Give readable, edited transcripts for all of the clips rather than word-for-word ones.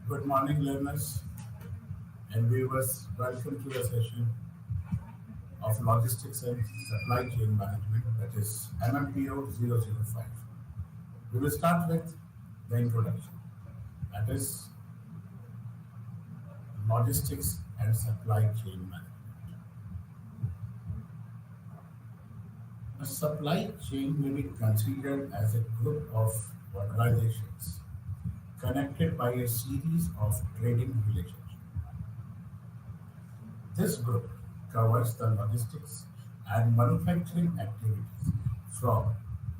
Good morning, learners and viewers. Welcome to the session of Logistics and Supply Chain Management, that is MMPO 005. We will start with the introduction, that is Logistics and Supply Chain Management. A supply chain may be considered as a group of organizations connected by a series of trading relationships. This group covers the logistics and manufacturing activities from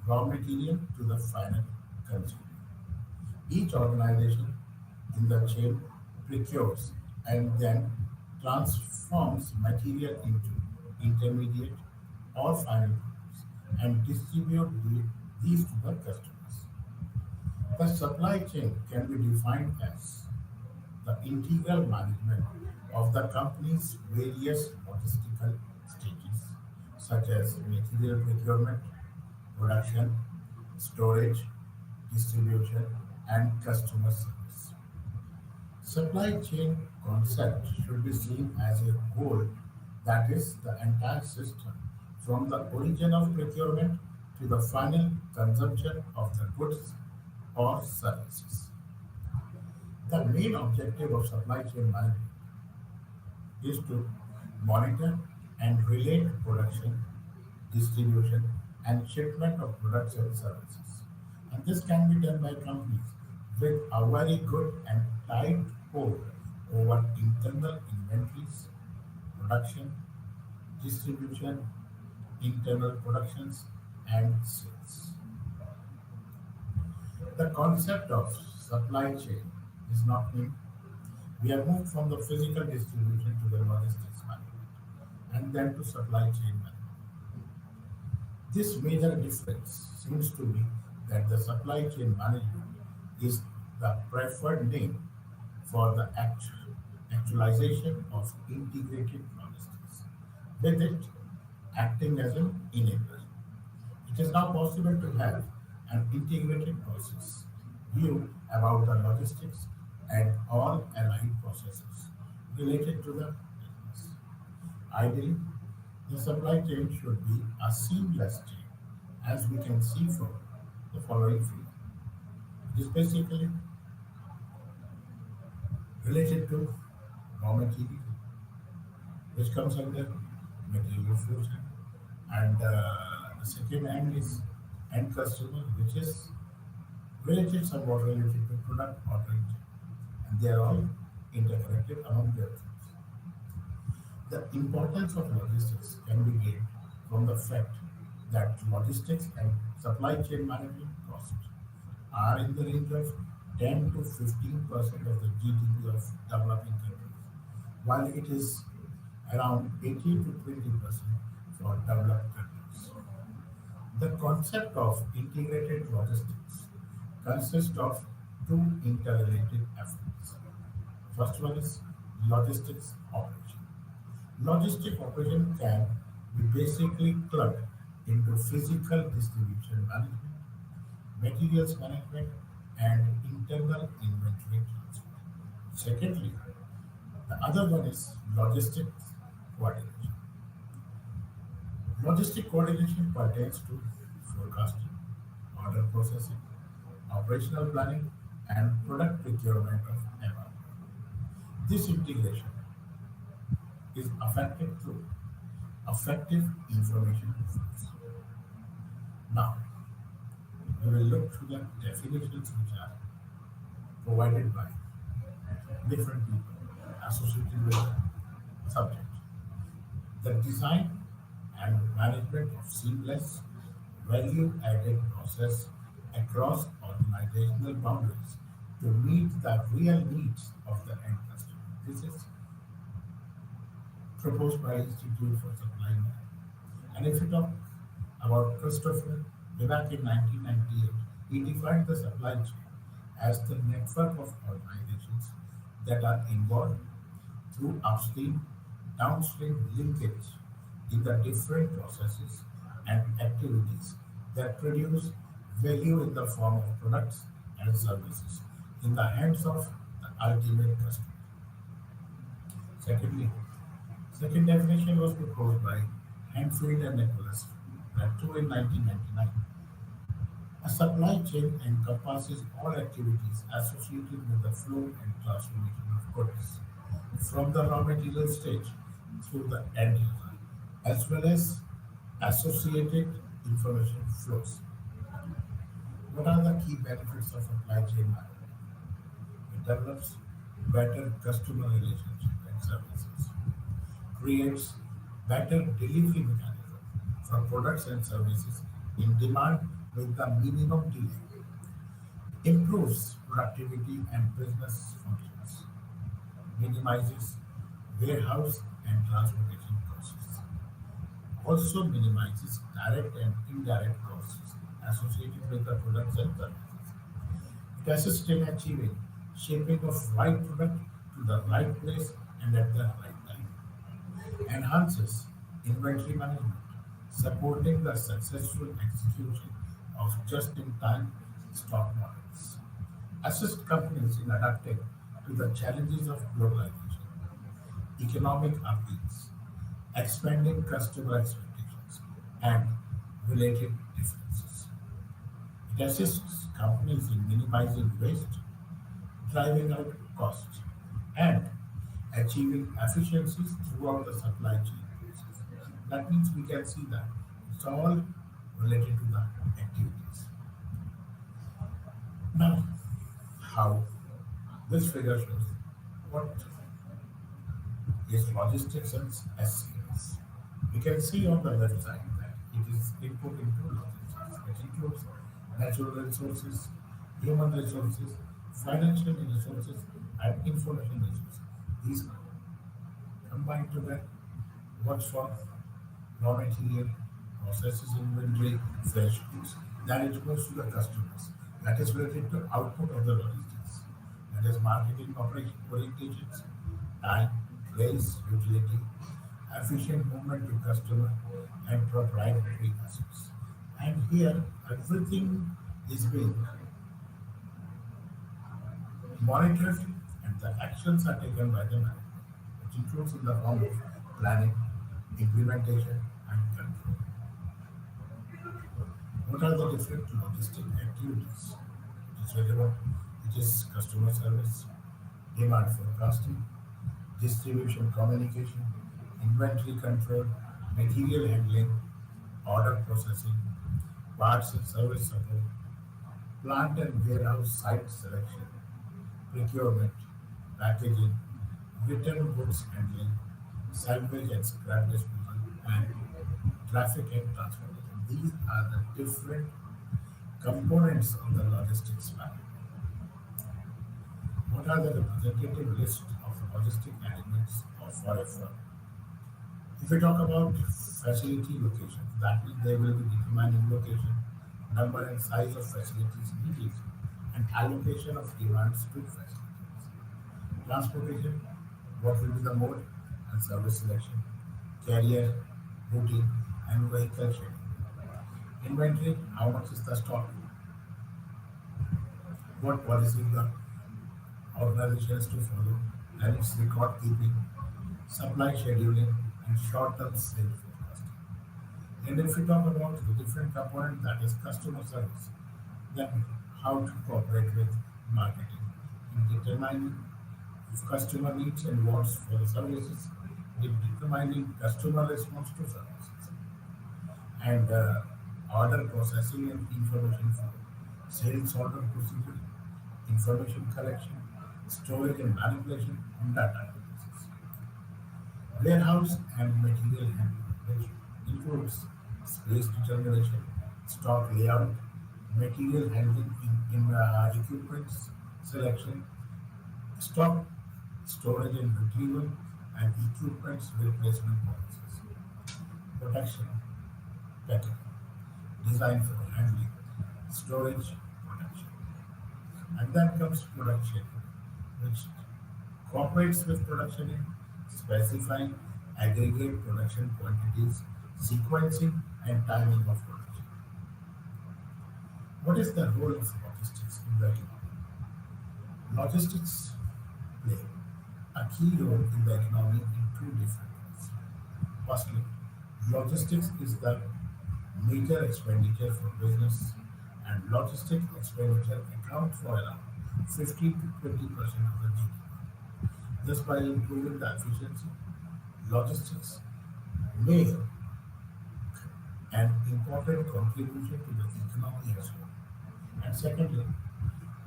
raw material to the final consumer. Each organization in the chain procures and then transforms material into intermediate or final products and distribute these to the customers. The supply chain can be defined as the integral management of the company's various logistical stages, such as material procurement, production, storage, distribution, and customer service. Supply chain concept should be seen as a whole, that is, the entire system from the origin of procurement to the final consumption of the goods or services. The main objective of supply chain management is to monitor and relate production, distribution, and shipment of products and services. And this can be done by companies with a very good and tight hold over internal inventories, production, distribution, internal productions, and sales. The concept of supply chain is not new. We have moved from the physical distribution to the logistics management and then to supply chain management. This major difference seems to be that the supply chain management is the preferred name for the actualization of integrated logistics, with it acting as an enabler. It is now possible to have an integrated process view about the logistics and all allied processes related to the business. Ideally, the supply chain should be a seamless chain, as we can see from the following figure. It is basically related to raw material, which comes under material flow chain, and the second end is end customer, which is related somewhat related to product ordering chain, and they are all interconnected among their things. The importance of logistics can be gained from the fact that logistics and supply chain management costs are in the range of 10 to 15% of the GDP of developing countries, while it is around 18 to 20% for developed countries. The concept of integrated logistics consists of two interrelated efforts. First one is logistics operation. Logistic operation can be basically clubbed into physical distribution management, materials management, and internal inventory transfer. Secondly, the other one is logistics coordination. Logistic coordination pertains to forecasting, order processing, operational planning, and product procurement of MRP. This integration is effective through effective information flows. Now, we will look through the definitions which are provided by different people associated with the subject. The design and management of seamless, value-added process across organizational boundaries to meet the real needs of the end customer. This is proposed by Institute for Supply Management. And if you talk about Christopher, way back in 1998, he defined the supply chain as the network of organizations that are involved through upstream, downstream linkage in the different processes and activities that produce value in the form of products and services in the hands of the ultimate customer. Secondly, second definition was proposed by Hanfield and Nicholas, Plateau in 1999. A supply chain encompasses all activities associated with the flow and transformation of goods from the raw material stage through the end user, as well as associated information flows. What are the key benefits of supply chain management? It develops better customer relationship and services, creates better delivery mechanism for products and services in demand with the minimum delay, improves productivity and business functions, minimizes warehouse and transportation costs, also minimizes direct and indirect costs associated with the products and services. It assists in achieving shaping of right product to the right place and at the right time. Enhances inventory management, supporting the successful execution of just-in-time stock models. Assist companies in adapting to the challenges of globalization, economic upheavals, expanding customer expectations, and related differences. It assists companies in minimizing waste, driving out costs, and achieving efficiencies throughout the supply chain process. That means we can see that it's all related to the activities. Now, how this figure shows what is logistics and SCS. We can see on the left side that it is input into logistics. It includes natural resources, human resources, financial resources, and information resources. These combined together works for raw material, processes inventory, fresh goods. Then it goes to the customers. That is related to output of the logistics. That is marketing operation orientations, time, place, utility, efficient movement to customer, and proprietary assets. And here everything is being monitored and the actions are taken by the management, which includes in the form of planning, implementation, and control. What are the different logistic activities? It is relevant, which is customer service, demand forecasting, distribution communication, inventory control, material handling, order processing, parts and service support, plant and warehouse site selection, procurement, packaging, return goods handling, salvage and scrap disposal, and traffic and transportation. These are the different components of the logistics management. What are the representative list of logistic elements of for a firm? If we talk about facility locations, that means they will be determining location, number and size of facilities needed, and allocation of demands to facilities. Transportation, what will be the mode and service selection, carrier, routing, and vehicle sharing. Inventory, how much is the stock, what policy the organization has to follow, and its record keeping, supply scheduling, and short-term sales forecasting. And if we talk about the different component that is customer service, then how to cooperate with marketing in determining if customer needs and wants for the services, in determining customer response to services, and order processing and information flow, sales order procedure, information collection, storage and manipulation, and data analysis. Warehouse and material handling, which includes space determination, stock layout, material handling in equipments selection, stock storage and retrieval, and equipments replacement policies. Protection, packing, design for handling, storage, protection. And then comes production, which cooperates with production in specifying aggregate production quantities, sequencing, and timing of production. What is the role of logistics in the economy? Logistics play a key role in the economy in two different ways. Firstly, logistics is the major expenditure for business, and logistics expenditure account for around 15 to 20% of the GDP. Thus, by improving the efficiency, logistics make an important contribution to the economy as well. And secondly,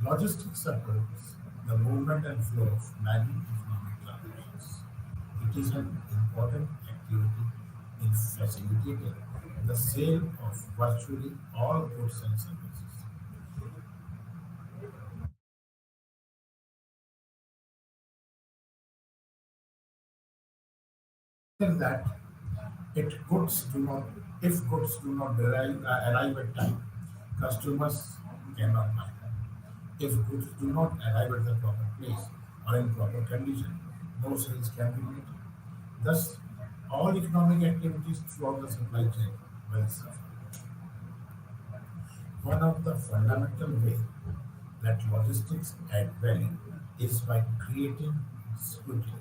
logistics supports the movement and flow of many economic transactions. It is an important activity in facilitating the sale of virtually all goods and services. After that, goods do not, if goods do not arrive at time, customers cannot buy them. If goods do not arrive at the proper place or in proper condition, no sales can be made. Thus, all economic activities throughout the supply chain will suffer. One of the fundamental ways that logistics add value is by creating utility.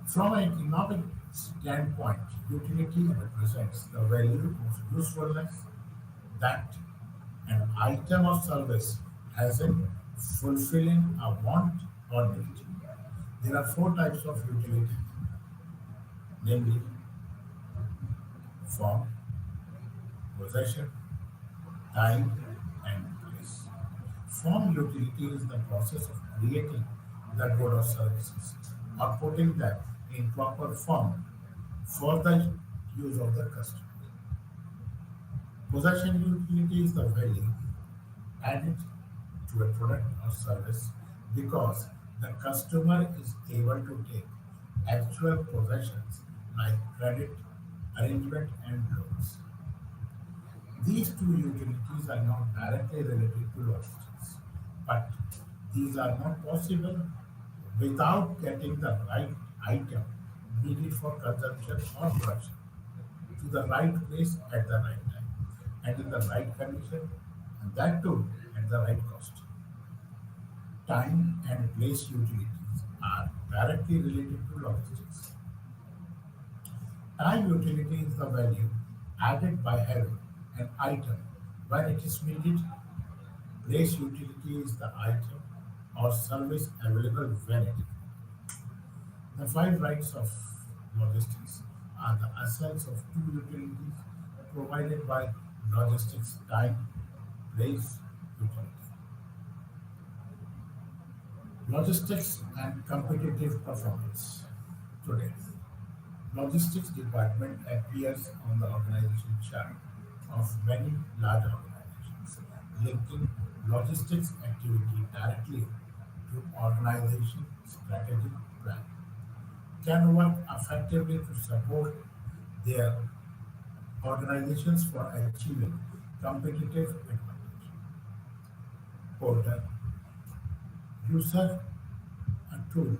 From an economic standpoint, utility represents the value of usefulness that an item of service has in fulfilling a want or need. There are four types of utility, namely form, possession, time, and place. Form utility is the process of creating the good or services or putting them in proper form for the use of the customer. Possession utility is the value added to a product or service because the customer is able to take actual possessions like credit, arrangement, and loans. These two utilities are not directly related to logistics, but these are not possible without getting the right item needed for consumption or production to the right place at the right time and in the right condition, and that too at the right cost. Time and place utilities are directly related to logistics. Time utility is the value added by having an item when it is needed. Place utility is the item or service available when it is. The five rights of logistics are the essence of two utilities provided by logistics: time, place, utility. Logistics and competitive performance. Today, logistics department appears on the organization chart of many large organizations, linking logistics activity directly to organization strategic plan. Can work effectively to support their organizations for achieving competitive advantage. Porter user a tool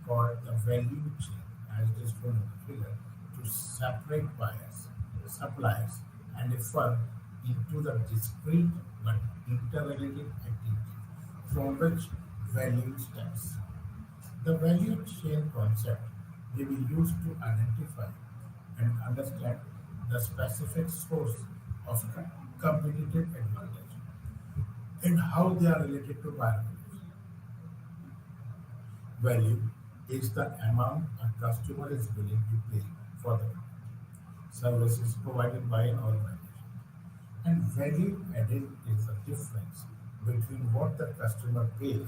called the value chain, as described in the figure, to separate buyers, suppliers, and a firm into the discrete but interrelated activities from which value stems. The value chain concept may be used to identify and understand the specific source of competitive advantage and how they are related to buyer value. Value is the amount a customer is willing to pay for the services provided by an organization. And value added is the difference between what the customer pays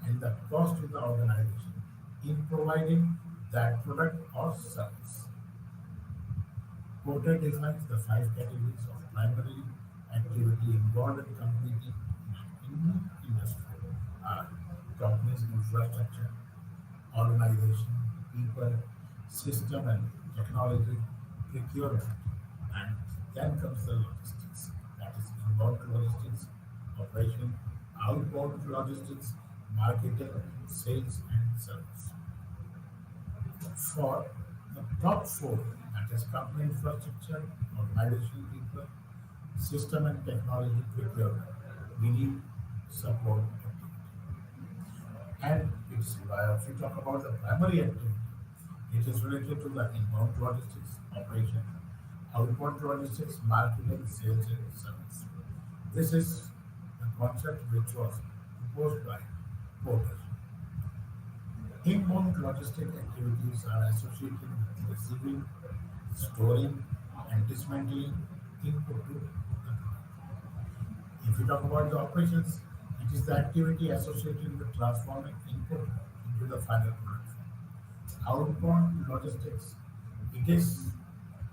and the cost to the organization in providing that product or service. Porter defines the five categories of primary activity involved in competing in an industry are company's infrastructure, organization, people, system and technology, procurement, and then comes the logistics. That is inbound logistics, operation, outbound logistics, marketing, sales, and service. For the top four, that is company infrastructure, organization, people, system and technology, procurement, we need support activity. And if we talk about the primary activity, it is related to the inbound logistics operation, outbound logistics, marketing, sales, and service. This is the concept which was proposed by Porter. Inbound logistic activities are associated with receiving, storing, and dismantling input to the product. If we talk about the operations, it is the activity associated with transforming input into the final product. Outbound logistics, it is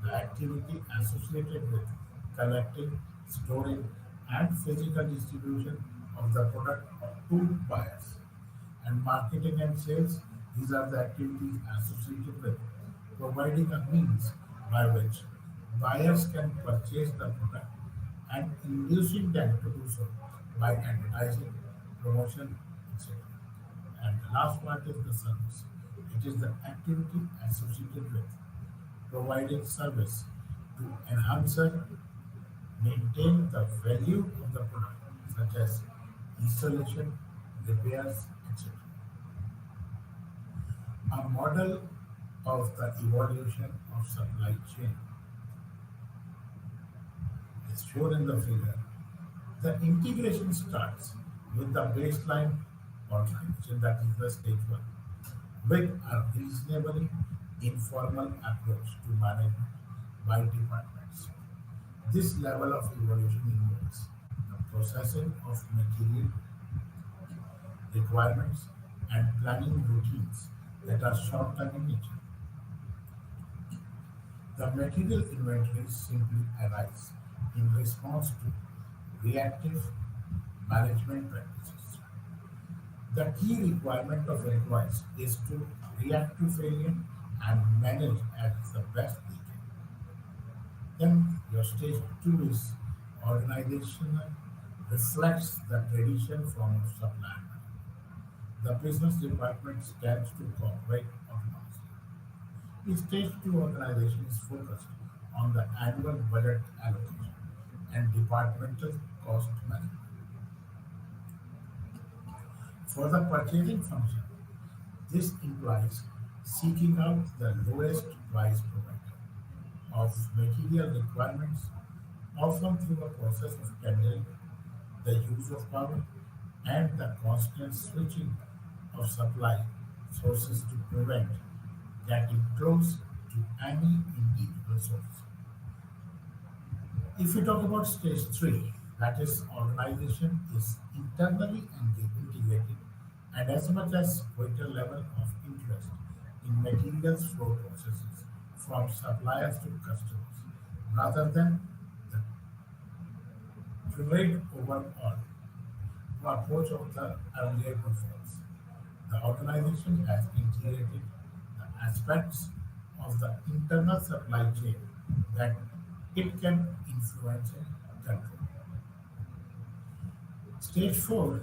the activity associated with collecting, storing, and physical distribution of the product to buyers. And marketing and sales, these are the activities associated with providing a means by which buyers can purchase the product and inducing them to do so by advertising, promotion, etc. And the last part is the service. It is the activity associated with providing service to enhance and maintain the value of the product, such as installation, repairs, etc. A model of the evolution of supply chain is shown in the figure. The integration starts with the baseline organization, that is the stage one, with a reasonably informal approach to management by departments. This level of evolution involves the processing of material requirements and planning routines that are short-term in nature. The material inventories simply arise in response to reactive management practices. The key requirement of employees is to react to failure and manage at the best they can. Then your stage two is organizational, reflects the tradition from supply management. The business department stands to cooperate autonomously. The stage two organization is focused on the annual budget allocation and departmental cost management. For the purchasing function, this implies seeking out the lowest price provider of material requirements, often through a process of tendering, the use of power, and the constant switching of supply sources to prevent getting close to any individual source. If we talk about stage three, that is organization is internally integrated and as much as greater level of interest in materials flow processes from suppliers to customers rather than the trade overall approach of the earlier performance. The organization has integrated the aspects of the internal supply chain that it can influence and control. Stage 4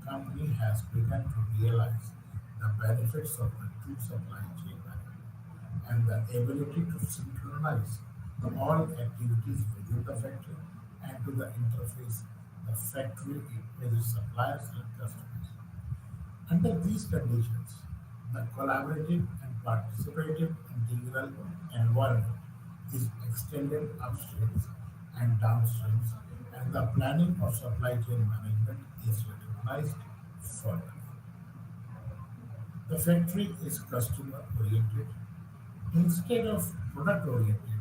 company has begun to realize the benefits of the true supply chain management and the ability to synchronize all activities within the factory and to the interface the factory with its suppliers and customers. Under these conditions, the collaborative and participative integral environment is extended upstreams and downstreams, and the planning of supply chain management is recognized further. The factory is customer oriented instead of product oriented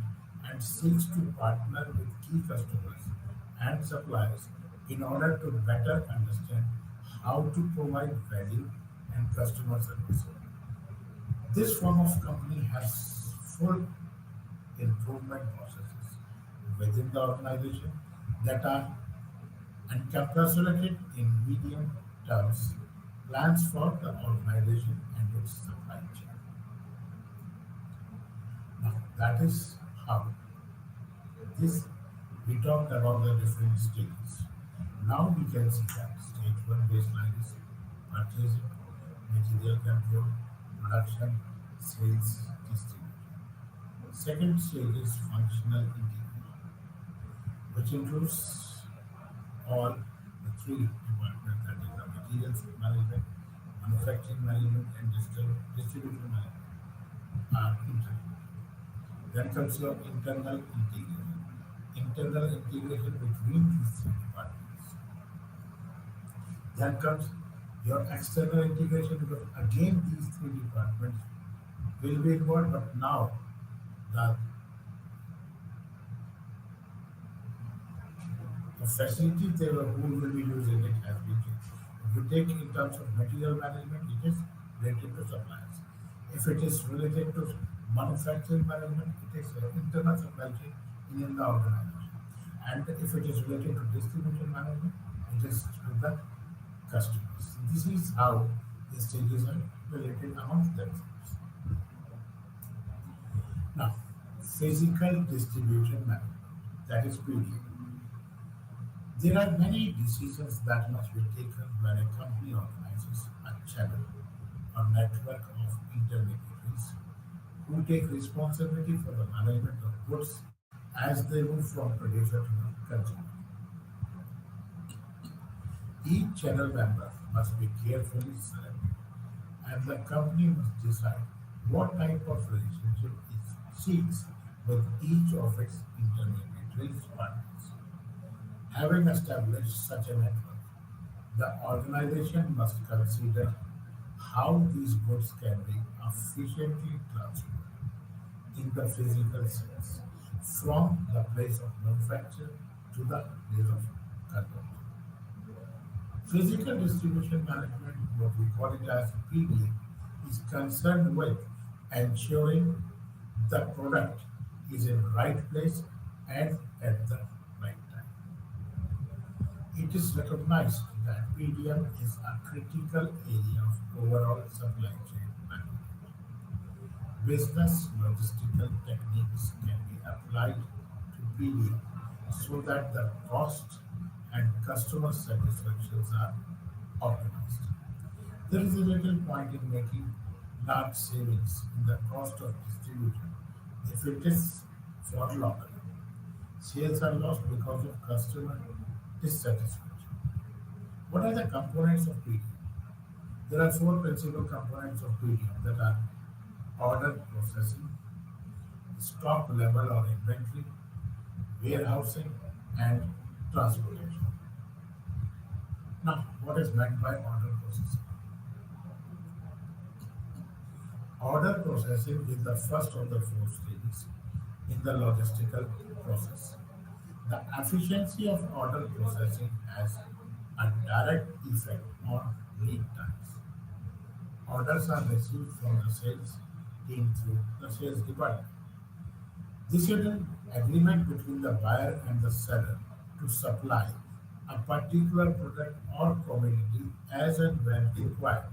and seeks to partner with key customers and suppliers in order to better understand how to provide value and customer service. This form of company has full improvement processes within the organization that are encapsulated in medium terms plans for the organization and its supply chain. Now, that is how this we talked about the different stages. Now we can see that stage one baseline is purchasing, material control, production, sales, distribution. Second stage is functional integration, which includes all the three departments, that is the materials management, manufacturing management, and distribution management are interlinked. Then comes your internal integration. Internal integration between these three departments. Then comes your external integration because again these three departments will be involved, but now the, the facilities they were who will be using it has been changed. If you take in terms of material management, it is related to suppliers. If it is related to manufacturing management, it is internal supply chain in the organization. And if it is related to distribution management, it is with the customers. This is how the stages are related amongst themselves. Now, physical distribution management, that is PDM. There are many decisions that must be taken when a company organizes a channel or network of intermediaries who take responsibility for the management of goods as they move from producer to consumer. Each channel member must be carefully selected, and the company must decide what type of relationship it seeks with each of its intermediary partners. Having established such a network, the organization must consider how these goods can be efficiently transferred in the physical sense from the place of manufacture to the place of consumption. Physical distribution management, what we call it as PD, is concerned with ensuring the product is in right place and at the right time. It is recognized that PDM is a critical area of overall supply chain management. Business logistical techniques can be applied to PDM so that the cost and customer satisfactions are optimized. There is a little point in making large savings in the cost of distribution if it is for local. Sales are lost because of customer dissatisfaction. What are the components of PDM? There are four principal components of PDM that are order processing, stock level or inventory, warehousing, and transportation. Now, what is meant by order processing? Order processing is the first of the four stages in the logistical process. The efficiency of order processing has a direct effect on lead times. Orders are received from the sales team through the sales department. This is an agreement between the buyer and the seller to supply a particular product or commodity as and when required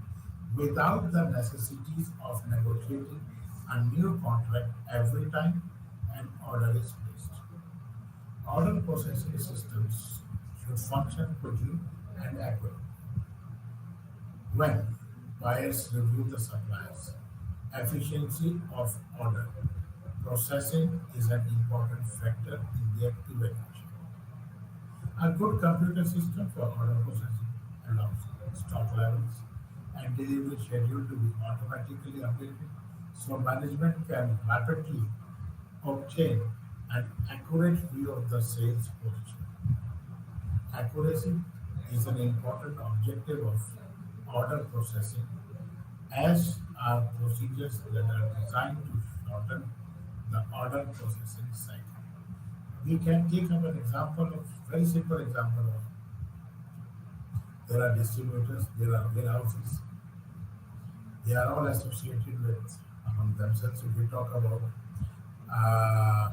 without the necessities of negotiating a new contract every time an order is placed. Order processing systems should function quickly and accurately. When buyers review the suppliers, efficiency of order processing is an important factor in their evaluation. A good computer system for order processing allows stock levels and delivery schedule to be automatically updated so management can rapidly obtain an accurate view of the sales position. Accuracy is an important objective of order processing, as are procedures that are designed to shorten the order processing cycle. We can take up an example of very simple example of there are distributors, there are warehouses, they are all associated with among themselves. If we talk about uh,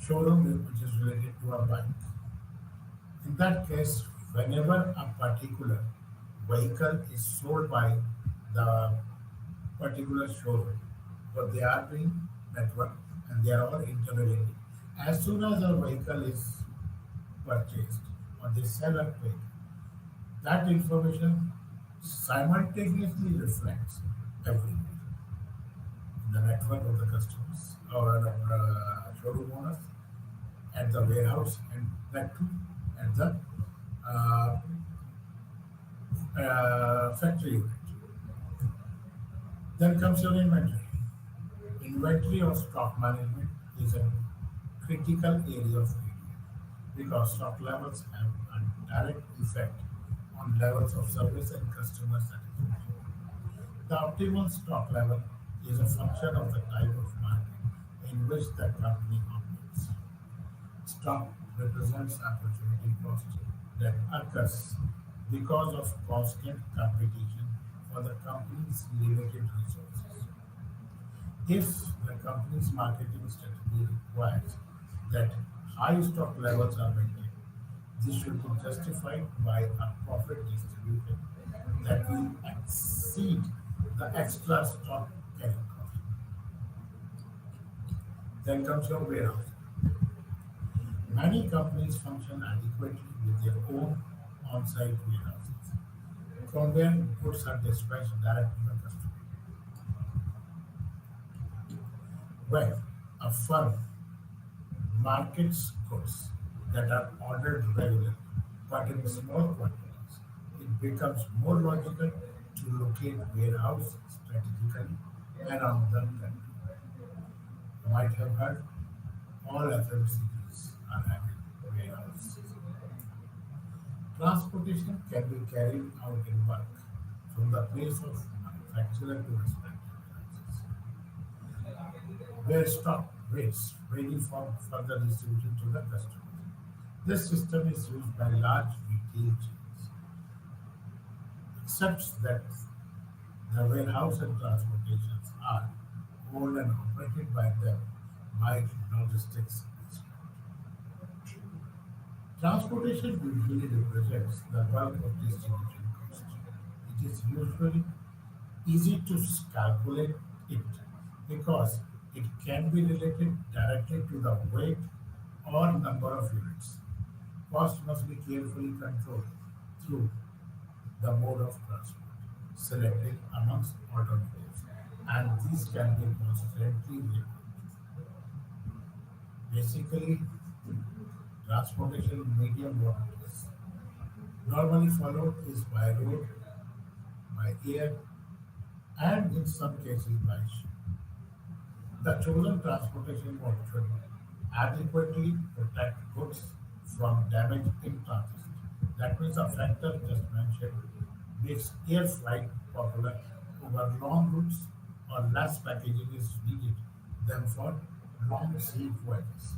showroom which is related to a bike, in that case, whenever a particular vehicle is sold by the particular showroom, but they are being networked and they are all interrelated. As soon as a vehicle is purchased or they sell a vehicle, that information simultaneously reflects everywhere in the network of the customers or the showroom owners, at the warehouse, and that too at the uh, factory unit. Then comes your inventory. Inventory or stock management is a critical area of media because stock levels have a direct effect on levels of service and customer satisfaction. The optimal stock level is a function of the type of market in which the company operates. Stock represents opportunity cost that occurs because of constant competition for the company's limited resources. If the company's marketing strategy requires that high stock levels are maintained, this should be justified by a profit distribution that will exceed the extra stock carrying cost. Then comes your warehouse. Many companies function adequately with their own on-site warehouses, from where goods are dispatched direct to the customer. When a firm markets goods that are ordered regularly but in small quantities, it becomes more logical to locate warehouse strategically around the country. You might have heard all FMCGs are having warehouses. Transportation can be carried out in bulk from the place of manufacture to respective warehouses, where stock waits ready for further distribution to the customer. This system is used by large retail chains, except that the warehouse and transportations are owned and operated by them by logistics experts. Transportation usually represents the bulk of distribution cost. It is usually easy to calculate it because it can be related directly to the weight or number of units. Cost must be carefully controlled through the mode of transport selected amongst alternatives, and these can be constantly reviewed. Basically, transportation medium what it is normally followed is by road, by air, and in some cases by ship. The chosen transportation mode should adequately protect goods from damage in transit. That means a factor just mentioned makes air flight popular over long routes or less packaging is needed than for long sea voyages.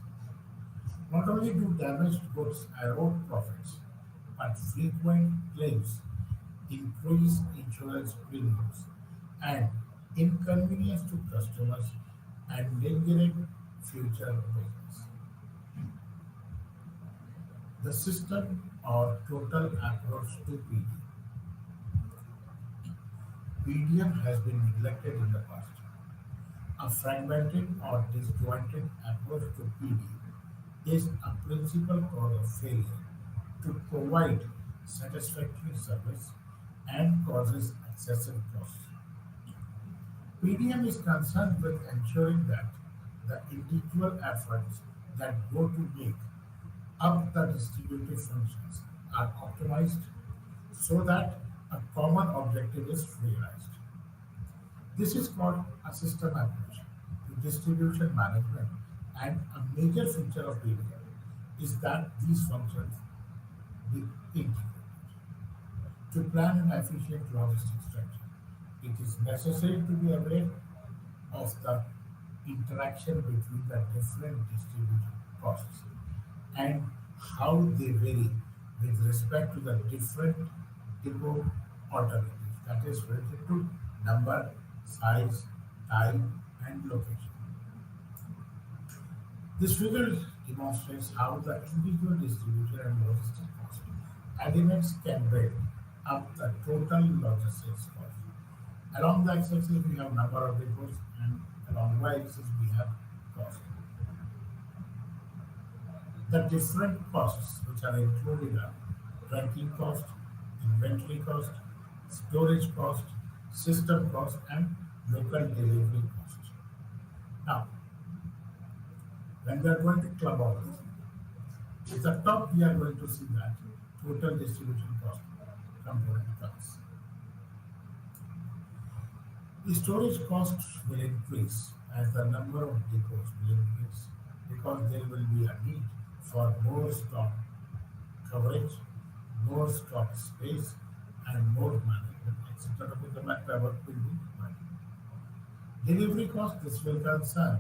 Not only do damaged goods erode profits, but frequent claims increase insurance premiums and inconvenience to customers, endangering future business. The system or total approach to PDM has been neglected in the past. A fragmented or disjointed approach to PD is a principal cause of failure to provide satisfactory service and causes excessive costs. PDM is concerned with ensuring that the individual efforts that go to make up the distributive functions are optimized so that a common objective is realized. This is called a system approach to distribution management, and a major feature of PDM is that these functions be integrated. To plan an efficient logistics structure, it is necessary to be aware of the interaction between the different distribution costs and how they vary with respect to the different depot alternatives, that is related to number, size, time, and location. This figure demonstrates how the individual distribution and logistics cost elements can build up the total logistics cost. Along the x-axis we have number of depots and along y-axis we have cost. The different costs which are included are tracking cost, inventory cost, storage cost, system cost, and local delivery cost. Now, when we are going to club all this, at the top we are going to see that total distribution cost component comes. The storage costs will increase as the number of depots will increase because there will be a need for more stock coverage, more stock space, and more management, etc. Because the network will be required. Delivery cost, this will concern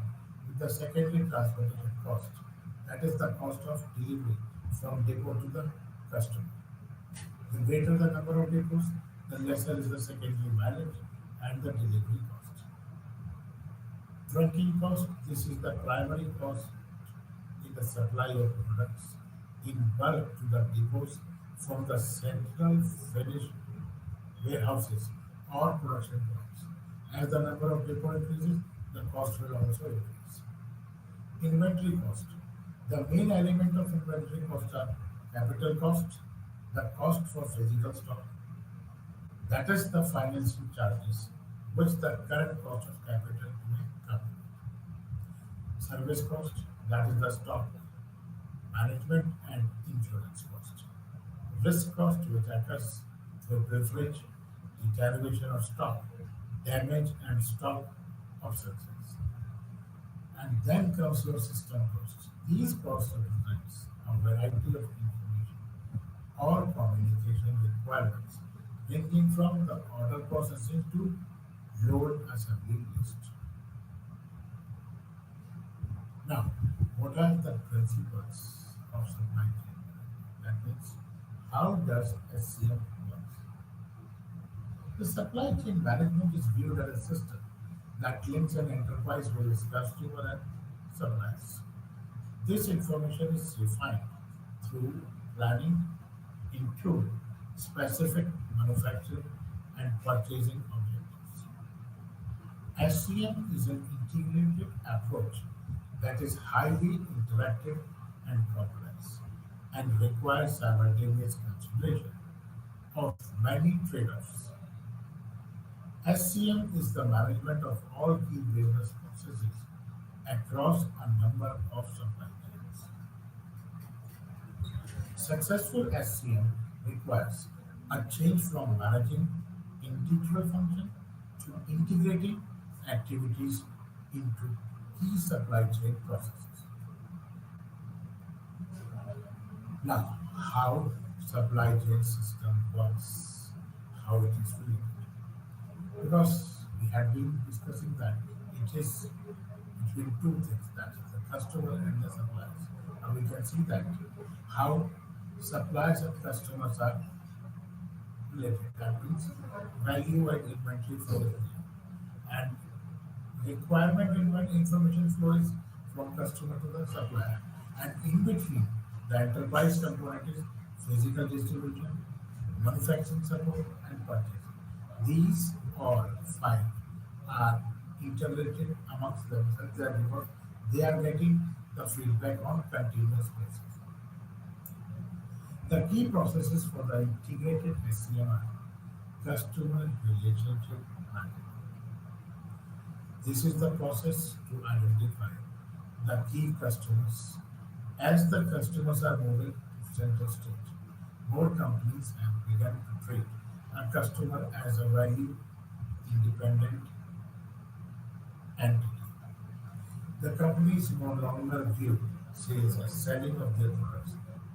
with the secondary transportation cost. That is the cost of delivery from depot to the customer. The greater the number of depots, the lesser is the secondary mileage and the delivery cost. Trunking cost, this is the primary cost in the supply of products in bulk to the depots from the central finished warehouses or production plants. As the number of depot increases, the cost will also increase. Inventory cost. The main element of inventory cost are capital costs, the cost for physical stock, that is the financing charges, which the current cost of capital may come. Service cost, that is the stock management and insurance cost. Risk cost, which occurs through privilege, deterioration of stock, damage and stock obsolescence. And then comes your system costs. These costs represents a variety of information or communication requirements ranging from the order processing to load assembly list. Now, what are the principles of supply chain management? That means, how does SCM work? The supply chain management is viewed as a system that links an enterprise with its customer and suppliers. This information is refined through planning, include specific manufacturing and purchasing objectives. SCM is an integrated approach that is highly interactive and complex and requires simultaneous consideration of many trade-offs. SCM is the management of all key business processes across a number of supply chains. Successful SCM requires a change from managing individual function to integrating activities into key supply chain processes. Now, how supply chain system works, how it is related. Because we had been discussing that it is between two things, that is the customer and the suppliers. And we can see that how suppliers and customers are related. That means value and inventory flow is there. And requirement information flow is from customer to the supplier. And in between, the enterprise component is physical distribution, manufacturing support, and purchasing. These all five are interrelated amongst themselves because they are getting the feedback on continuous basis. The key processes for the integrated SCM are customer relationship management. This is the process to identify the key customers. As the customers are moving to center stage, more companies have begun to treat a customer as a value independent entity. The companies no longer view sales as selling of their products,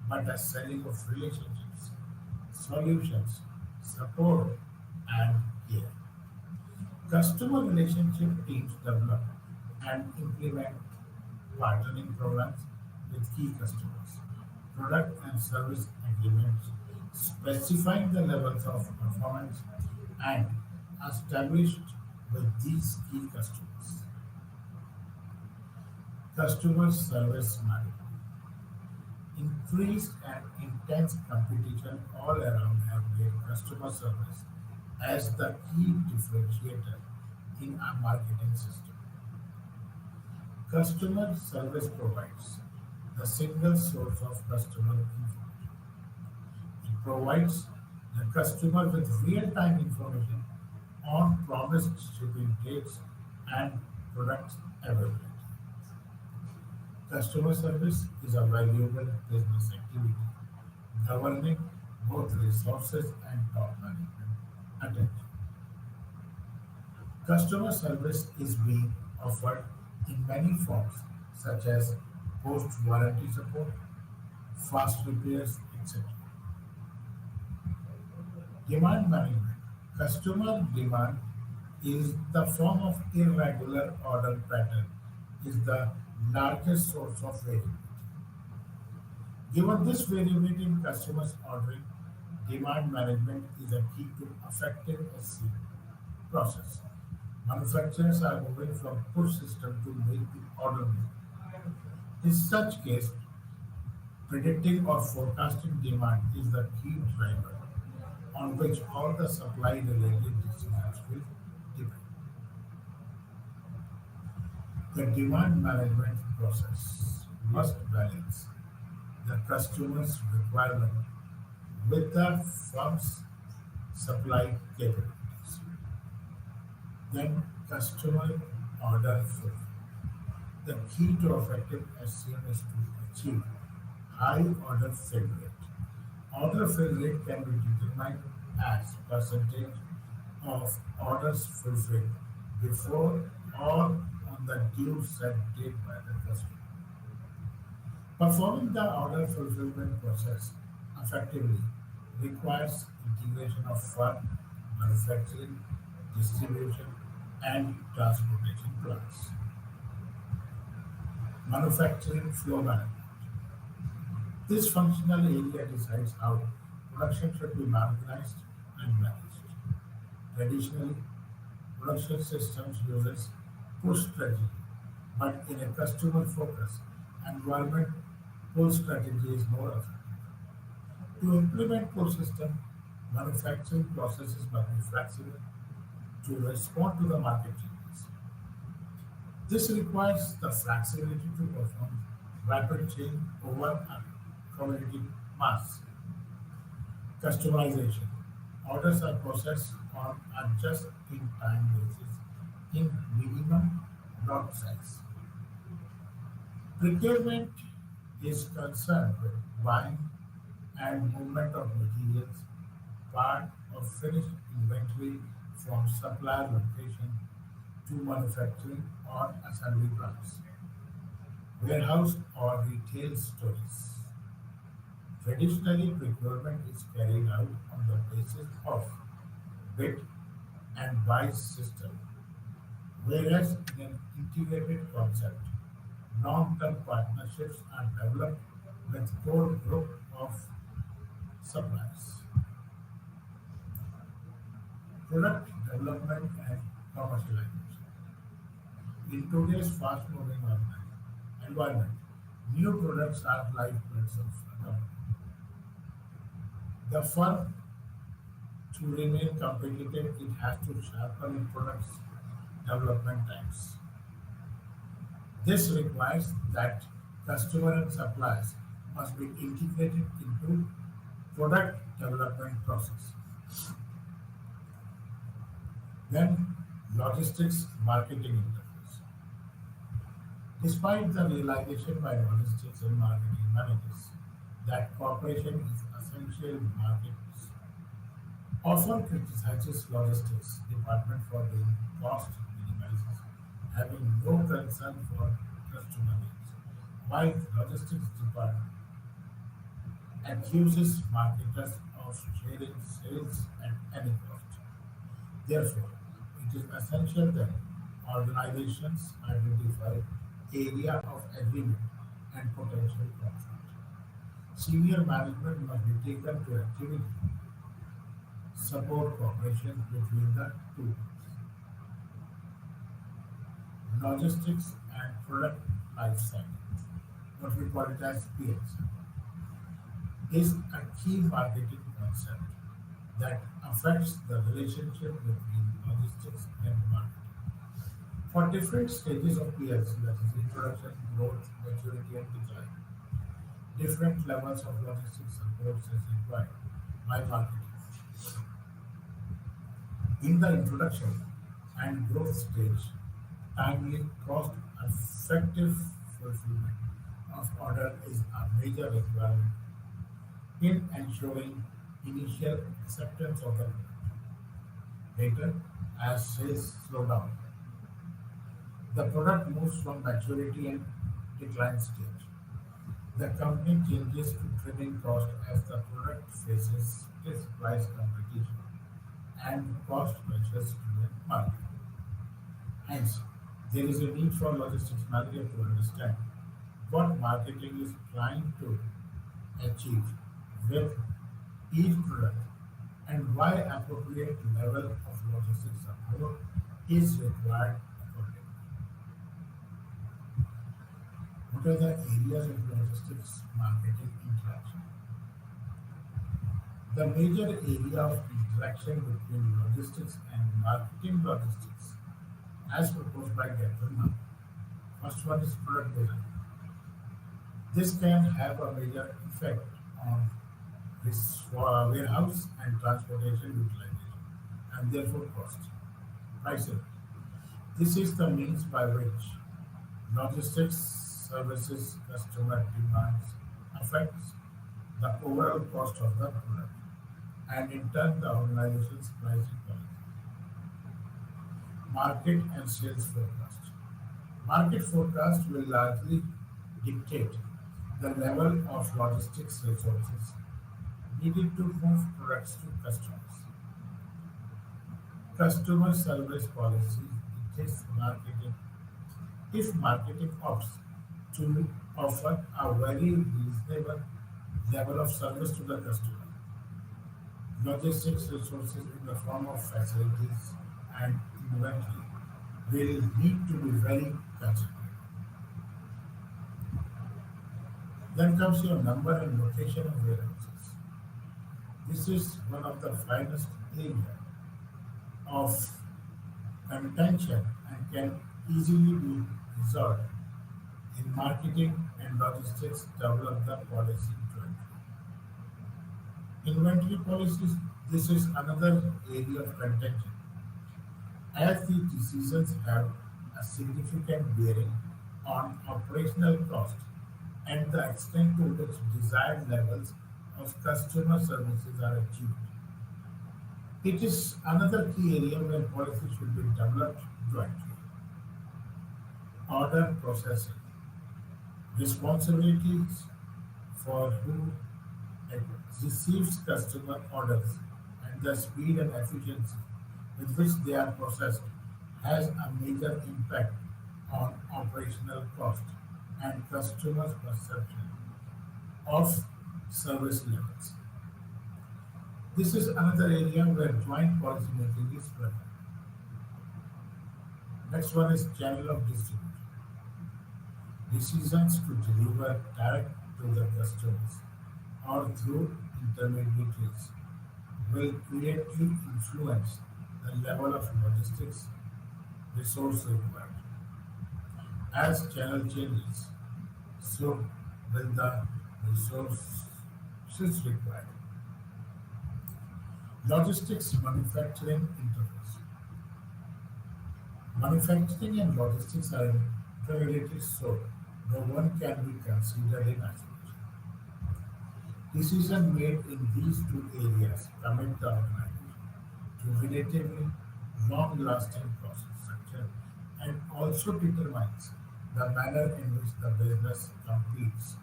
but as selling of relationships, solutions, support, and care. Customer relationship teams develop and implement partnering programs with key customers, product and service agreements specifying the levels of performance and established with these key customers. Customer service management. Increased and intense competition all around have made customer service as the key differentiator in our marketing system. Customer service provides the single source of customer information. It provides the customer with real-time information on promised shipping dates and product availability. Customer service is a valuable business activity, governing both resources and top management attention. Customer service is being offered in many forms, such as post warranty support, fast repairs, etc. Demand management. Customer demand is the form of irregular order pattern is the largest source of variability. Given this variability in customers ordering, demand management is a key to effective SC process. Manufacturers are moving from push system to make to order mode. In such case, predicting or forecasting demand is the key driver on which all the supply related decisions will depend. The demand management process must balance the customer's requirement with the firm's supply capabilities. Then customer order fulfillment. The key to effective SCM is to achieve high order fill rate. Order fill rate can be determined as percentage of orders fulfilled before or on the due set date by the customer. Performing the order fulfillment process effectively requires integration of firm, manufacturing, distribution, and transportation plants. Manufacturing flow management. This functional area decides how production should be organized and managed. Traditionally, production systems uses push strategy, but in a customer-focused environment, pull strategy is more effective. To implement pull system, manufacturing processes must be flexible to respond to the market changes. This requires the flexibility to perform rapid change over a community mass. Customization. Orders are processed on a just-in-time basis in minimum lot size. Procurement is concerned with buying and movement of materials, part of finished inventory from supplier location to manufacturing or assembly plants, warehouse or retail stores. Traditionally, procurement is carried out on the basis of bid and buy system, whereas in an integrated concept, long-term partnerships are developed with core group of suppliers. Product development and commercialization. In today's fast-moving environment, new products are lifeblood of a company. The firm to remain competitive, it has to sharpen products development times. This requires that customer and suppliers must be integrated into product development process. Then logistics marketing interface. Despite the realization by logistics and marketing managers that cooperation is essential in markets, often criticizes logistics department for being cost minimizers, having no concern for customer needs, while logistics department accuses marketers of sharing sales at any cost. Therefore, it is essential that organizations identify area of agreement and potential conflict. Senior management must be taken to actively support cooperation between the two logistics and product life cycle, what we call it as PLC, is a key marketing concept that affects the relationship between logistics and marketing. For different stages of PLC, that is introduction, growth, maturity, and decline, different levels of logistics support is required by marketing. In the introduction and growth stage, timely, cost-effective fulfillment of order is a major requirement in ensuring initial acceptance of the product. Later, As sales slow down, the product moves from maturity and decline stage. The company changes to trimming cost as the product faces stiff price competition and cost pressures to the market. Hence, there is a need for logistics manager to understand what marketing is trying to achieve with each product and why appropriate level of logistics support is required accordingly. What are the areas of logistics marketing interaction? The major area of interaction between logistics and marketing logistics, as proposed by Gentleman, first one is product design. This can have a major effect on this warehouse and transportation utilization, and therefore cost. Pricing. This is the means by which logistics services customer demands affects the overall cost of the product and in turn the organization's pricing policy. Market and sales forecast. Market forecast will largely dictate the level of logistics resources needed to move products to customers. Customer service policy dictates marketing. If marketing opts to offer a very reasonable level of service to the customer, logistics resources in the form of facilities and inventory will need to be very considerate. Then comes your number and location of warehouses. This is one of the finest areas of contention and can easily be resolved in marketing and logistics develop the policy jointly. Inventory policies, this is another area of contention as the decisions have a significant bearing on operational cost and the extent to which desired levels of customer services are achieved. It is another key area where policy should be developed jointly. Order processing. Responsibilities for who receives customer orders and the speed and efficiency with which they are processed has a major impact on operational cost and customers' perception of service levels. This is another area where joint policy making is preferred. Next one is channel of distribution. Decisions to deliver direct to the customers or through intermediaries will greatly influence the level of logistics resource required. As channel changes, so will the resources required. Logistics manufacturing interface. Manufacturing and logistics are interrelated, so no one can be considered in isolation. Decision made in these two areas commit the organization to relatively long-lasting cost structure and also determines the manner in which the business competes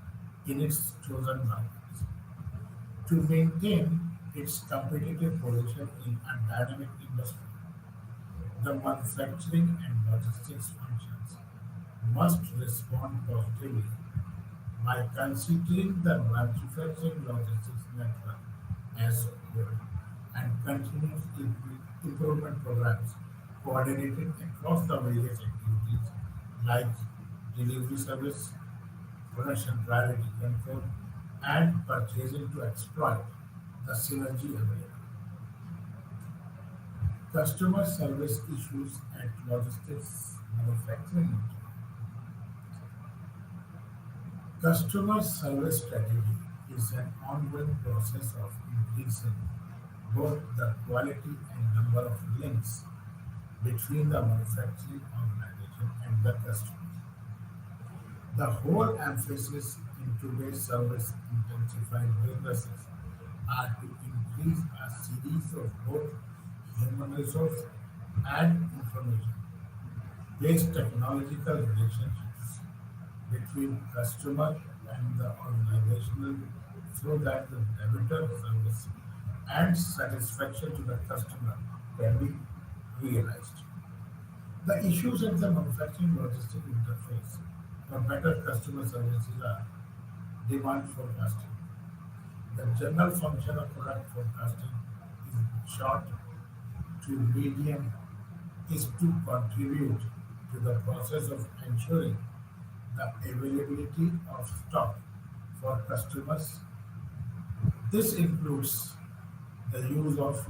in its chosen markets. To maintain its competitive position in a dynamic industry, the manufacturing and logistics functions must respond positively by considering the manufacturing logistics network as a whole and continuous improvement programs coordinated across the various activities like delivery service, production priority control, and purchasing to exploit the synergy available. Customer service issues at logistics manufacturing. Customer service strategy is an ongoing process of increasing both the quality and number of links between the manufacturing organization and the customer. The whole emphasis in today's service intensified businesses are to increase a series of both human resource and information based technological relationships between customer and the organizational so that the debtor service and satisfaction to the customer can be realized. The issues at the manufacturing logistic interface for better customer services are demand forecasting. The general function of product forecasting is short to medium is to contribute to the process of ensuring the availability of stock for customers. This includes the use of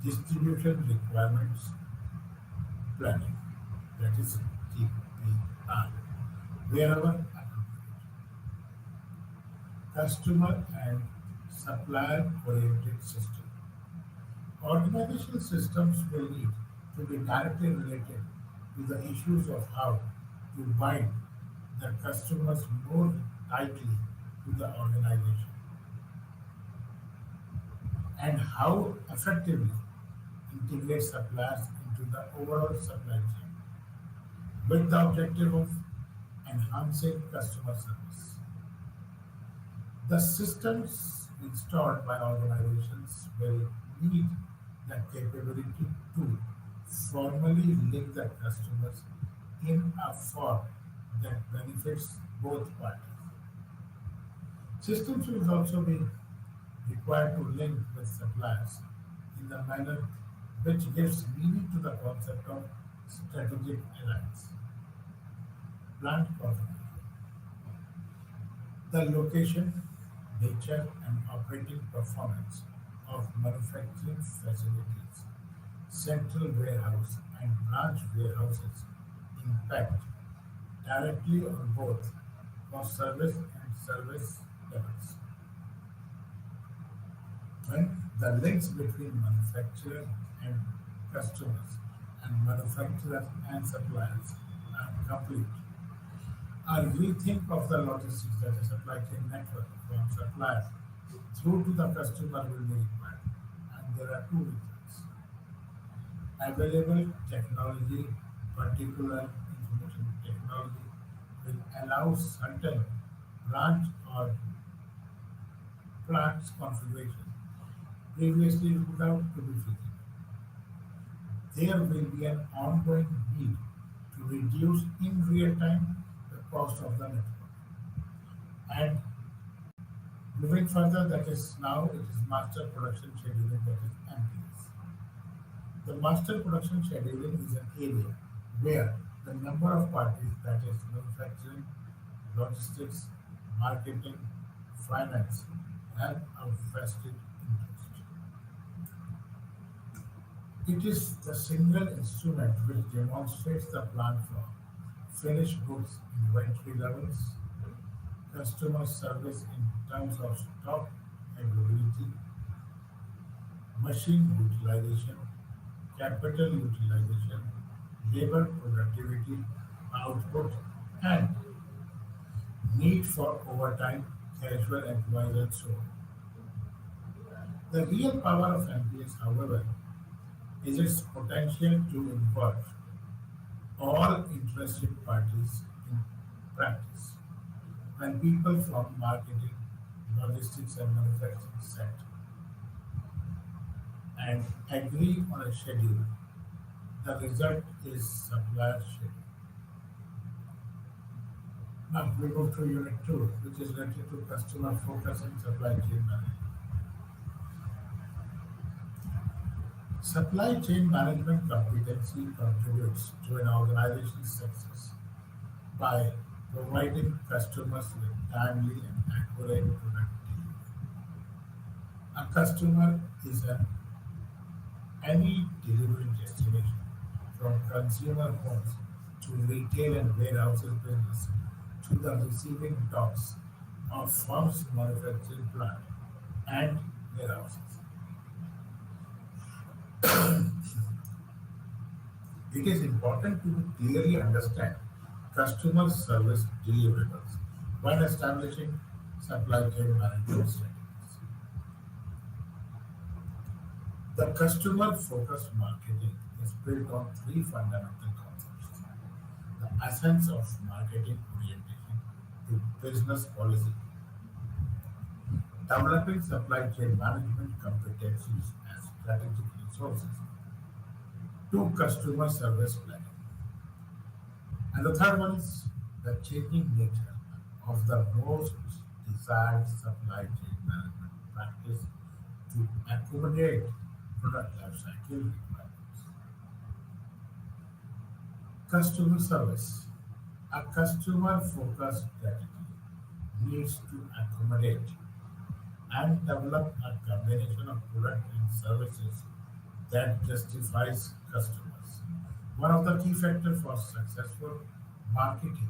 distribution requirements planning, that is TPR, wherever appropriate. Customer and supplier oriented system. Organizational systems will need to be directly related to the issues of how to bind the customers more tightly to the organization and how effectively integrate suppliers into the overall supply chain with the objective of enhancing customer service. The systems installed by organizations will need the capability to formally link the customers in a form that benefits both parties. Systems will also be required to link with suppliers in the manner which gives meaning to the concept of strategic alliance. Plant configuration. The location, nature, and operating performance of manufacturing facilities, central warehouse, and branch warehouses impact directly on both for service and service levels. When the links between manufacturer and customers and manufacturers and suppliers are complete, a rethink of the logistics that is supply chain network from supplier through to the customer will be required. And there are two reasons. Available technology, particular information technology, will allow certain branch or plants configuration previously ruled out to be feasible. There will be an ongoing need to reduce in real time the cost of the network. And moving further, that is now it is master production scheduling, that is MPS. The master production scheduling is an area where the number of parties, that is manufacturing, logistics, marketing, finance, have a vested interest. It is the single instrument which demonstrates the plant flow, finished goods inventory levels, customer service in terms of stock availability, machine utilization, capital utilization, labor productivity, output, and need for overtime, casual employees, and so on. The real power of MPS, however, is its potential to involve all interested parties in practice. When people from marketing, logistics, and manufacturing sector and agree on a schedule, the result is supplier schedule. Now we move to Unit 2, which is related to customer focus and supply chain management. Supply chain management competency contributes to an organization's success by providing customers with timely and accurate product delivery. A customer is any delivery destination, from consumer homes to retail and warehouses business to the receiving docks of firms' manufacturing plant and warehouses. It is important to clearly understand customer service deliverables when establishing supply chain management strategies. The customer focused marketing is built on three fundamental concepts: the essence of marketing orientation to business policy, developing supply chain management competencies as strategic resources to customer service planning. And the third one is the changing nature of the most desired supply chain management practice to accommodate product life cycle requirements. Customer service. A customer focused strategy needs to accommodate and develop a combination of products and services that justifies customers. One of the key factors for successful marketing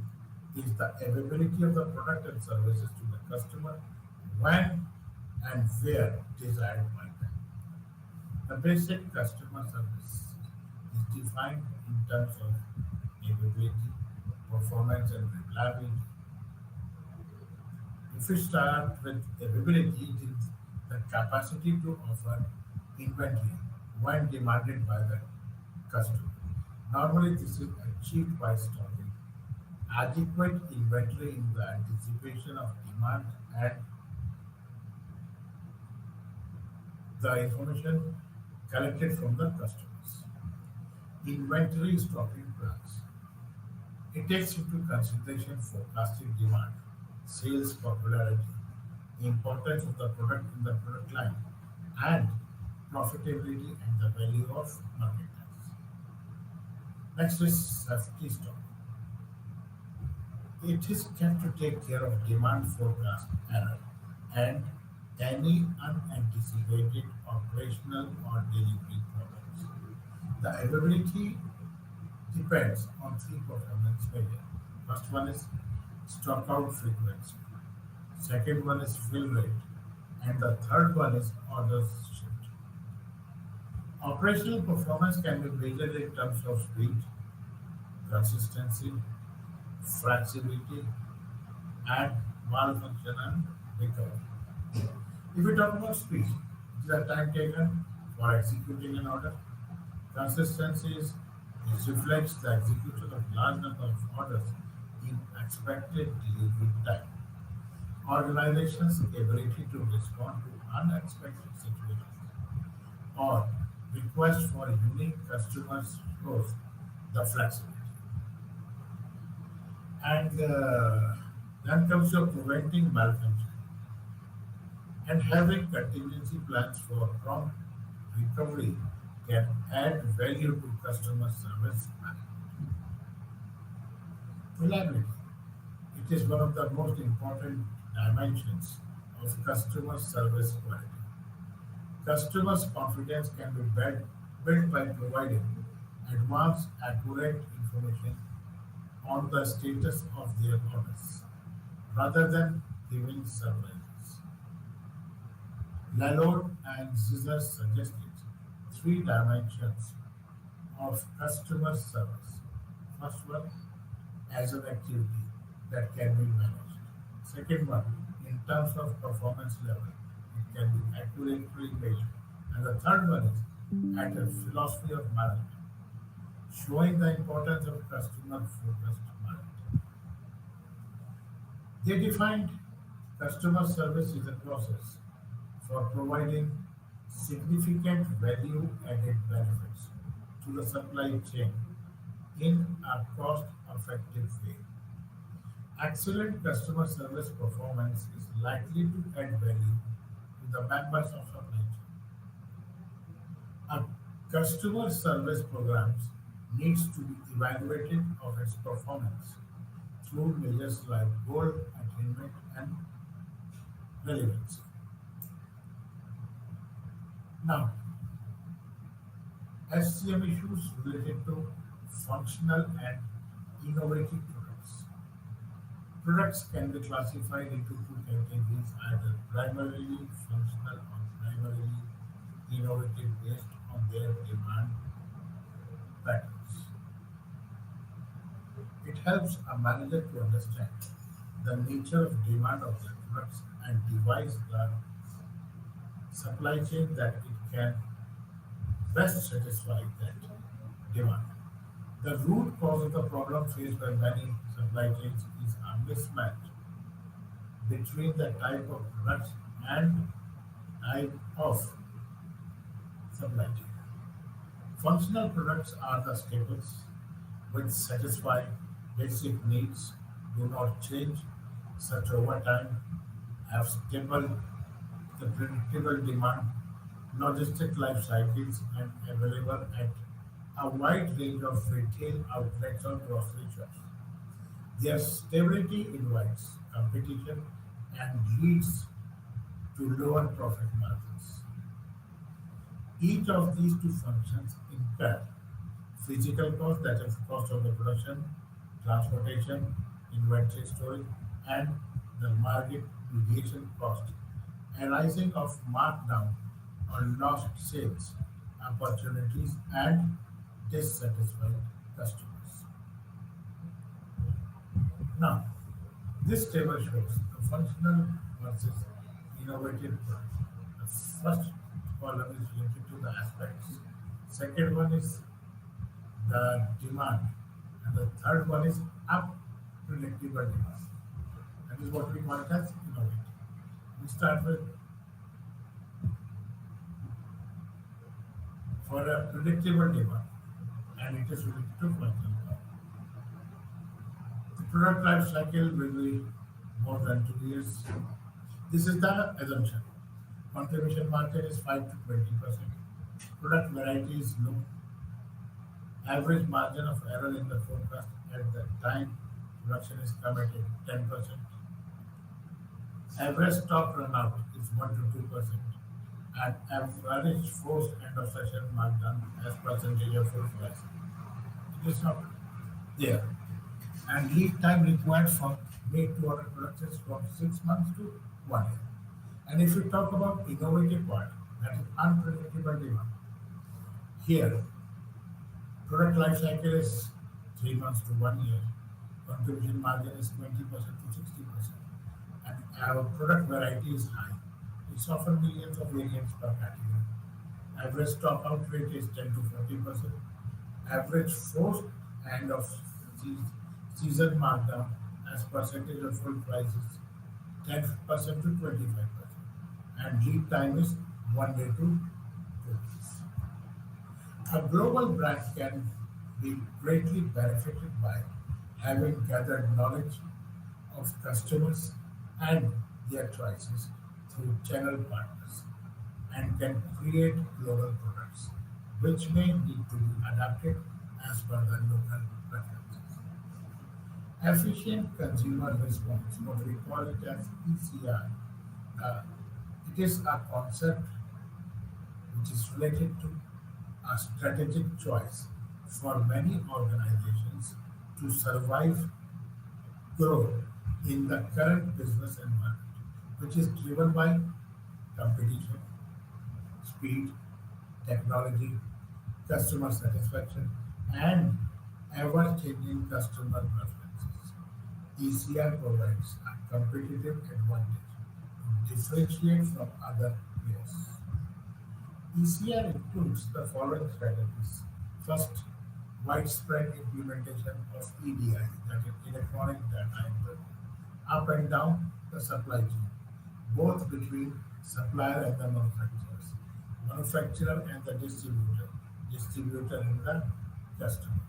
is the availability of the product and services to the customer when and where desired by them. The basic customer service is defined in terms of availability, performance, and reliability. If we start with availability, it is the capacity to offer inventory when demanded by the customer. Normally, this is achieved by stocking adequate inventory in the anticipation of demand and the information collected from the customers. Inventory stocking plans. It takes into consideration forecasted demand, sales popularity, importance of the product in the product line, and profitability and the value of market tax. Next is safety stock. It is kept to take care of demand forecast error and any unanticipated operational or delivery problems. The availability depends on three performance measures. First one is stock out frequency, second one is fill rate, and the third one is orders shipped. Operational performance can be measured in terms of speed, consistency, flexibility, and malfunction and recovery. If we talk about speed, it is the time taken for executing an order. Consistency is it reflects the execution of large number of orders in expected delivery time. Organizations' ability to respond to unexpected situations or request for unique customers shows the flexibility. And then comes your preventing malfunction and having contingency plans for prompt recovery can add value to customer service management. Reliability. It is one of the most important dimensions of customer service quality. Customers' confidence can be built by providing advanced, accurate information on the status of their orders rather than giving surprises. Lalode and Scissors suggested three dimensions of customer service. First one, as an activity that can be managed. Second one, in terms of performance level, it can be accurately measured. And the third one is at a philosophy of management, showing the importance of customer focused management. They defined customer service is a process for providing significant value added benefits to the supply chain in a cost effective way. Excellent customer service performance is likely to add value to the members of supply chain. A customer service programs needs to be evaluated of its performance through measures like goal attainment and relevance. Now, SCM issues related to functional and innovative products. Products can be classified into two categories, either primarily functional or primarily innovative based on their demand patterns. It helps a manager to understand the nature of demand of their products and devise the supply chain that it can best satisfy that. demand. The root cause of the problem faced by many supply chains is a mismatch between the type of products and type of supply chain. Functional products are the staples which satisfy basic needs, do not change such over time, have stable, the predictable demand, logistic life cycles, and available at a wide range of retail outlets or grocery shops. Their stability invites competition and leads to lower profit margins. Each of these two functions incur physical cost, that is cost of the production, transportation, inventory storage, and the market mediation cost arising of markdown or lost sales opportunities and dissatisfied customers. Now, this table shows the functional versus innovative product. The first column is related to the aspects. Second one is the demand, and the third one is unpredictable demand. That is what we call it as innovative. We start with for a predictable demand, and it is related to functional cost. The product life cycle will be more than 2 years. This is the assumption. Contribution margin is 5 to 20%. Product variety is low. Average margin of error in the forecast at the time production is committed 10%. Average stock runout is 1 to 2%. And average forced end of session markdown as percentage of full price. It is not there. And lead time required for made to order products is from 6 months to 1 year. And if we talk about innovative part, that is unpredictable demand. Here, product life cycle is 3 months to 1 year. Contribution margin is 20% to 60%. And our product variety is high. It's often millions of variants per category. Average stock out rate is 10 to 40%. Average forced end of season markdown as percentage of full price is 10% to 25%. And lead time is 1 day to 2 weeks. A global brand can be greatly benefited by having gathered knowledge of customers and their choices through channel partners and can create global products which may need to be adapted as per the local preferences. Efficient consumer response, what we call it as ECR, uh, it is a concept which is related to a strategic choice for many organizations to survive growth in the current business environment, which is driven by competition, speed, technology, customer satisfaction, and ever-changing customer preferences. ECR provides a competitive advantage to differentiate from other players. ECR includes the following strategies. First, widespread implementation of EDI, that is electronic data input, up and down the supply chain, both between supplier and the manufacturers, manufacturer and the distributor, distributor and the customer.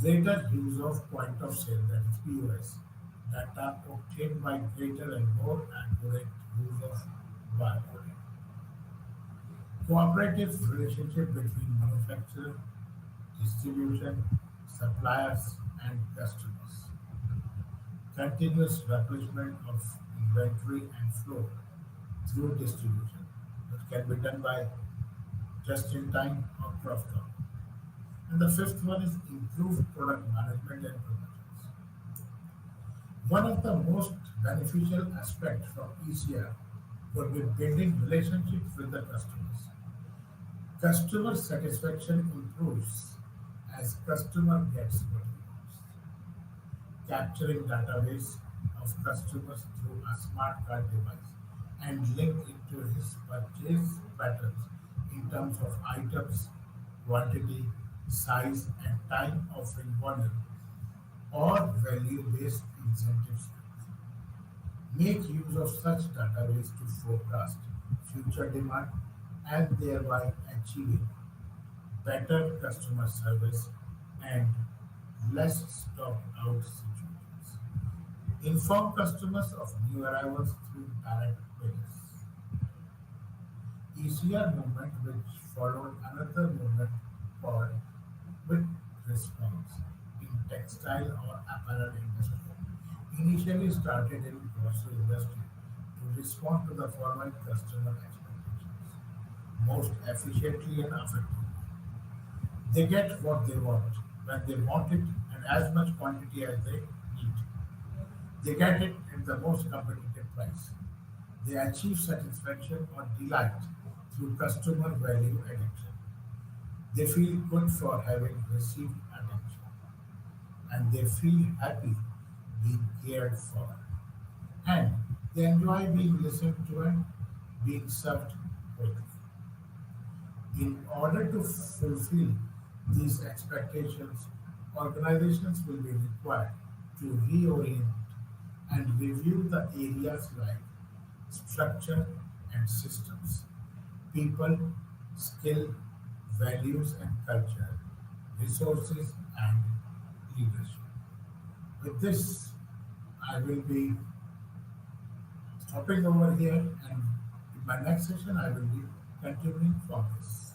Greater use of point of sale, that is POS, data obtained by greater and more accurate use of barcoding. Cooperative relationship between manufacturer, distribution, suppliers, and customers. Continuous replenishment of inventory and flow through distribution, which can be done by just in time or cross dock. And the fifth one is improved product management and promotions. One of the most beneficial aspects from ECR would be building relationships with the customers. Customer satisfaction improves as customer gets what he wants. Capturing database of customers through a smart card device and link it to his purchase patterns in terms of items, quantity, size, and time, offering volume or value-based incentives. Make use of such database to forecast future demand and thereby achieving better customer service and less stock out situations. Inform customers of new arrivals through direct mails. ECR movement, which followed another movement called quick response in textile or apparel industry, initially started in grocery industry to respond to the following customer expectations most efficiently and effectively. They get what they want when they want it and as much quantity as they need. They get it at the most competitive price. They achieve satisfaction or delight through customer value addiction. They feel good for having received attention and they feel happy being cared for. And they enjoy being listened to and being served quickly. In order to fulfill these expectations, organizations will be required to reorient and review the areas like structure and systems, people, skill, values and culture, resources and leadership. With this, I will be stopping over here and in my next session I will be continuing from this.